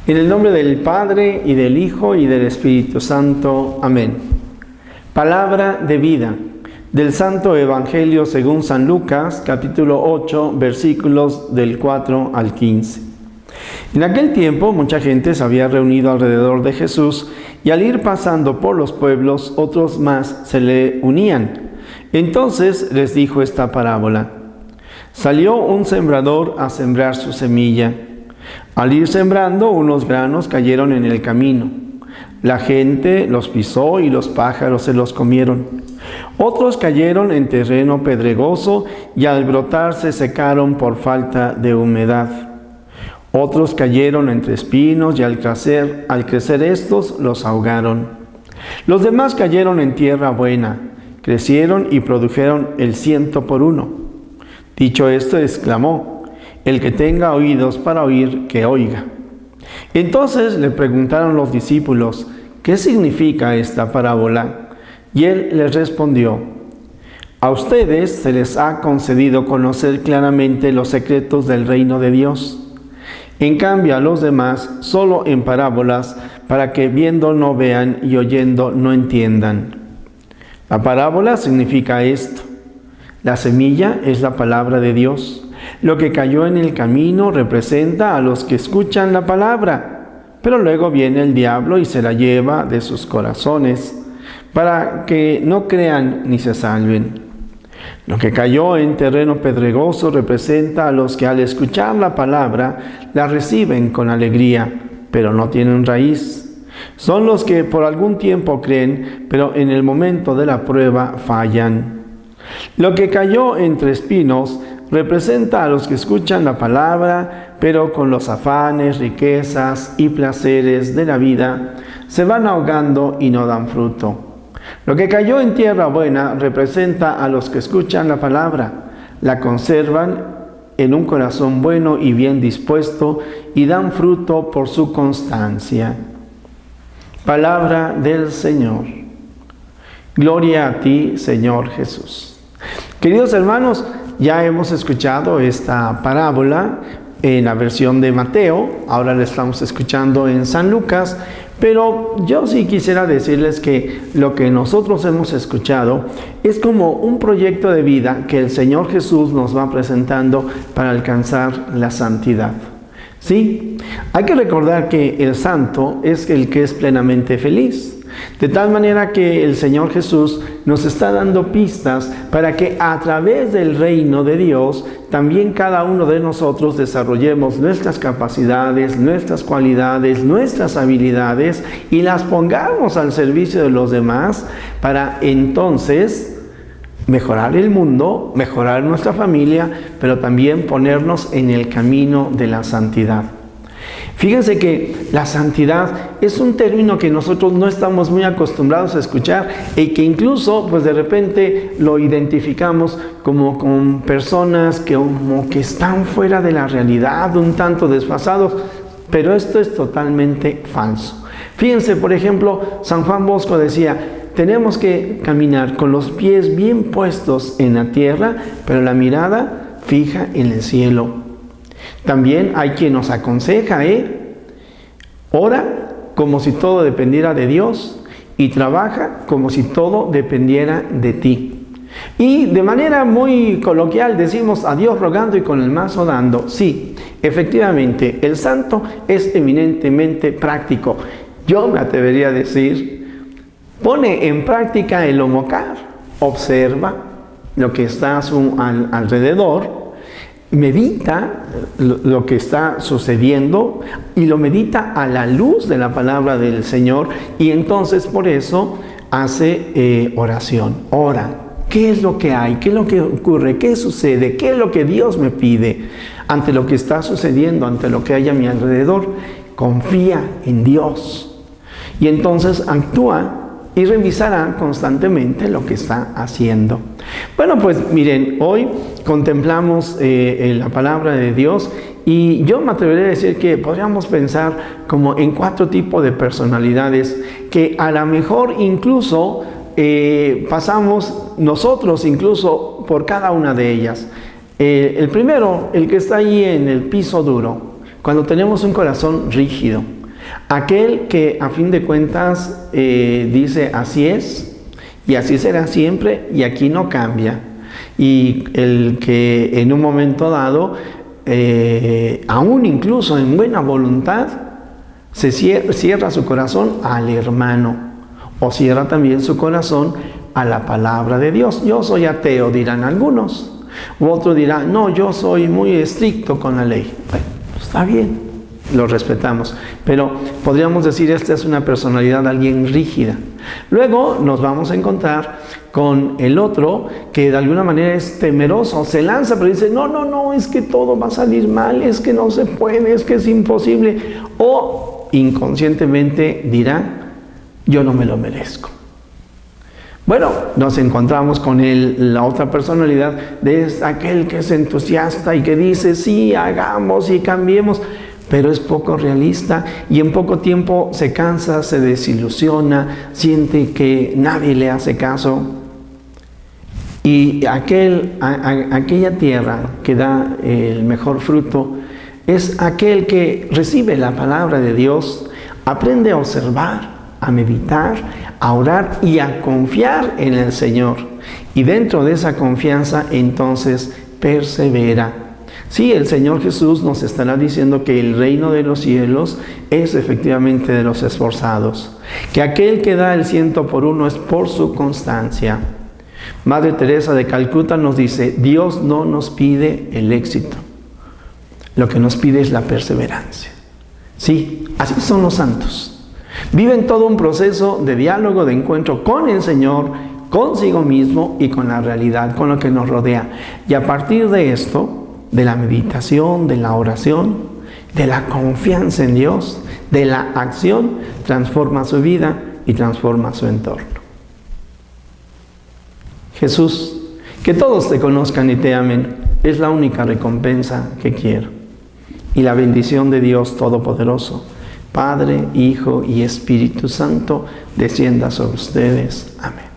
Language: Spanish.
En el nombre del Padre, y del Hijo, y del Espíritu Santo. Amén. Palabra de vida del Santo Evangelio según San Lucas, capítulo 8, versículos del 4 al 15. En aquel tiempo mucha gente se había reunido alrededor de Jesús, y al ir pasando por los pueblos, otros más se le unían. Entonces les dijo esta parábola. Salió un sembrador a sembrar su semilla. Al ir sembrando, unos granos cayeron en el camino. La gente los pisó y los pájaros se los comieron. Otros cayeron en terreno pedregoso y al brotar se secaron por falta de humedad. Otros cayeron entre espinos y al crecer estos los ahogaron. Los demás cayeron en tierra buena, crecieron y produjeron el 100 por 1. Dicho esto, exclamó: el que tenga oídos para oír, que oiga. Entonces le preguntaron los discípulos: ¿qué significa esta parábola? Y él les respondió: a ustedes se les ha concedido conocer claramente los secretos del reino de Dios. En cambio a los demás, solo en parábolas, para que viendo no vean y oyendo no entiendan. La parábola significa esto: la semilla es la palabra de Dios. Lo que cayó en el camino representa a los que escuchan la palabra, pero luego viene el diablo y se la lleva de sus corazones, para que no crean ni se salven. Lo que cayó en terreno pedregoso representa a los que al escuchar la palabra la reciben con alegría, pero no tienen raíz. Son los que por algún tiempo creen, pero en el momento de la prueba fallan. Lo que cayó entre espinos representa a los que escuchan la palabra, pero con los afanes, riquezas y placeres de la vida se van ahogando y no dan fruto. Lo que cayó en tierra buena representa a los que escuchan la palabra, la conservan en un corazón bueno y bien dispuesto y dan fruto por su constancia. Palabra del Señor. Gloria a ti, Señor Jesús. Queridos hermanos, ya hemos escuchado esta parábola en la versión de Mateo, ahora la estamos escuchando en San Lucas, pero yo sí quisiera decirles que lo que nosotros hemos escuchado es como un proyecto de vida que el Señor Jesús nos va presentando para alcanzar la santidad. Sí, hay que recordar que el santo es el que es plenamente feliz. De tal manera que el Señor Jesús nos está dando pistas para que a través del reino de Dios también cada uno de nosotros desarrollemos nuestras capacidades, nuestras cualidades, nuestras habilidades y las pongamos al servicio de los demás para entonces mejorar el mundo, mejorar nuestra familia, pero también ponernos en el camino de la santidad. Fíjense que la santidad es un término que nosotros no estamos muy acostumbrados a escuchar y que incluso pues de repente lo identificamos como con personas que como que están fuera de la realidad, un tanto desfasados, pero esto es totalmente falso. Fíjense, por ejemplo, San Juan Bosco decía: tenemos que caminar con los pies bien puestos en la tierra, pero la mirada fija en el cielo. También hay quien nos aconseja, ora como si todo dependiera de Dios y trabaja como si todo dependiera de ti. Y de manera muy coloquial decimos: a Dios rogando y con el mazo dando. Sí, efectivamente, el santo es eminentemente práctico. Yo me atrevería a decir, pone en práctica el homocar, observa lo que está a su alrededor, medita lo que está sucediendo y lo medita a la luz de la palabra del Señor, y entonces por eso hace oración, ora. ¿Qué es lo que hay? ¿Qué es lo que ocurre? ¿Qué sucede? ¿Qué es lo que Dios me pide ante lo que está sucediendo, ante lo que hay a mi alrededor? Confía en Dios y entonces actúa y revisará constantemente lo que está haciendo. Bueno, pues miren, hoy contemplamos la palabra de Dios y yo me atrevería a decir que podríamos pensar como en 4 tipos de personalidades que a lo mejor incluso pasamos nosotros incluso por cada una de ellas. El primero, el que está ahí en el piso duro, cuando tenemos un corazón rígido, Aquel que a fin de cuentas dice así es y así será siempre y aquí no cambia. Y el que en un momento dado, aún incluso en buena voluntad, se cierra su corazón al hermano o cierra también su corazón a la palabra de Dios. Yo soy ateo, dirán algunos. U otro dirá, no, yo soy muy estricto con la ley. Bueno, está bien, lo respetamos. Pero podríamos decir, esta es una personalidad de alguien rígida. Luego nos vamos a encontrar con el otro que de alguna manera es temeroso, se lanza, pero dice, no, es que todo va a salir mal, es que no se puede, es que es imposible. O inconscientemente dirá, yo no me lo merezco. Bueno, nos encontramos con la otra personalidad de aquel que es entusiasta y que dice, sí, hagamos y cambiemos, pero es poco realista y en poco tiempo se cansa, se desilusiona, siente que nadie le hace caso. Y aquella tierra que da el mejor fruto es aquel que recibe la palabra de Dios, aprende a observar, a meditar, a orar y a confiar en el Señor. Y dentro de esa confianza, entonces, persevera. Sí, el Señor Jesús nos estará diciendo que el reino de los cielos es efectivamente de los esforzados. Que aquel que da el 100 por 1 es por su constancia. Madre Teresa de Calcuta nos dice, Dios no nos pide el éxito. Lo que nos pide es la perseverancia. Sí, así son los santos. Viven todo un proceso de diálogo, de encuentro con el Señor, consigo mismo y con la realidad, con lo que nos rodea. Y a partir de esto, de la meditación, de la oración, de la confianza en Dios, de la acción, transforma su vida y transforma su entorno. Jesús, que todos te conozcan y te amen, es la única recompensa que quiero. Y la bendición de Dios Todopoderoso, Padre, Hijo y Espíritu Santo, descienda sobre ustedes. Amén.